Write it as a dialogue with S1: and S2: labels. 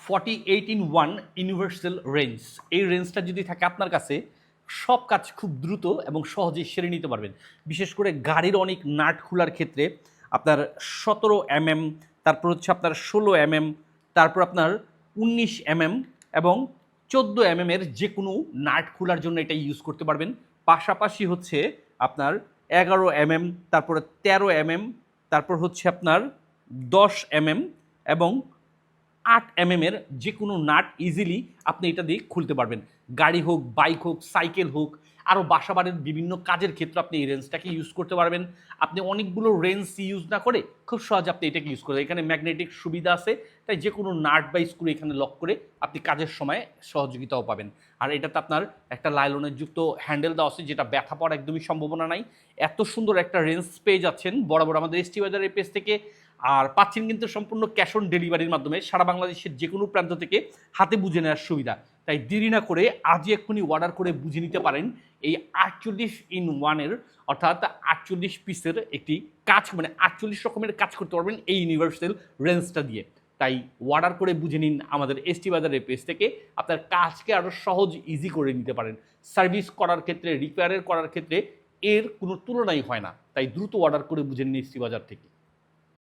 S1: 48 in 1 universal range. এই রেঞ্জটা যদি থাকে আপনার কাছে, সব কাজ খুব দ্রুত এবং সহজেই সেরে নিতে পারবেন। বিশেষ করে গাড়ির অনেক নাট খোলার ক্ষেত্রে আপনার 17 mm, তারপর হচ্ছে আপনার 16 mm, তারপর আপনার 19 mm এবং 14 mm এর যে কোনো নাট খোলার জন্য এটা ইউজ করতে পারবেন। পাশাপাশি হচ্ছে আপনার 11 mm, তারপরে 13 mm, তারপর হচ্ছে আপনার 10 mm এবং 8 mm এর যে কোনো নাট ইজিলি আপনি এটা দিয়ে খুলতে পারবেন। গাড়ি হোক, বাইক হোক, সাইকেল হোক, আরও বাসাবাড়ির বিভিন্ন কাজের ক্ষেত্রে আপনি এই রেঞ্জটাকে ইউজ করতে পারবেন। আপনি অনেকগুলো রেঞ্জ ইউজ না করে খুব সহজে আপনি এটাকে ইউজ করবেন। এখানে ম্যাগনেটিক সুবিধা আছে, তাই যে কোনো নাট বা স্ক্রু এখানে লক করে আপনি কাজের সময় সহযোগিতাও পাবেন। আর এটাতে আপনার একটা লাইলনের যুক্ত হ্যান্ডেল দেওয়া আছে, যেটা ব্যথা পাওয়ার একদমই সম্ভাবনা নাই। এত সুন্দর একটা রেঞ্জ পেয়ে যাচ্ছেন বরাবর আমাদের এসটি বাজারের পেজ থেকে। আর পাচ্ছেন কিন্তু সম্পূর্ণ ক্যাশ অন ডেলিভারির মাধ্যমে সারা বাংলাদেশের যে কোনো প্রান্ত থেকে হাতে বুঝে নেওয়ার সুবিধা। তাই দেরি না করে আজই এক্ষুনি অর্ডার করে বুঝে নিতে পারেন এই 48 in 1 অর্থাৎ 48 পিসের একটি কাজ, মানে 48 রকমের কাজ করতে পারবেন এই ইউনিভার্সাল রেঞ্জটা দিয়ে। তাই অর্ডার করে বুঝে নিন আমাদের এসটি বাজারের পেজ থেকে। আপনার কাজকে আরও সহজ ইজি করে নিতে পারেন। সার্ভিস করার ক্ষেত্রে, রিপেয়ারের করার ক্ষেত্রে এর কোনো তুলনাই হয় না। তাই দ্রুত অর্ডার করে বুঝে নিন এসটি বাজার থেকে।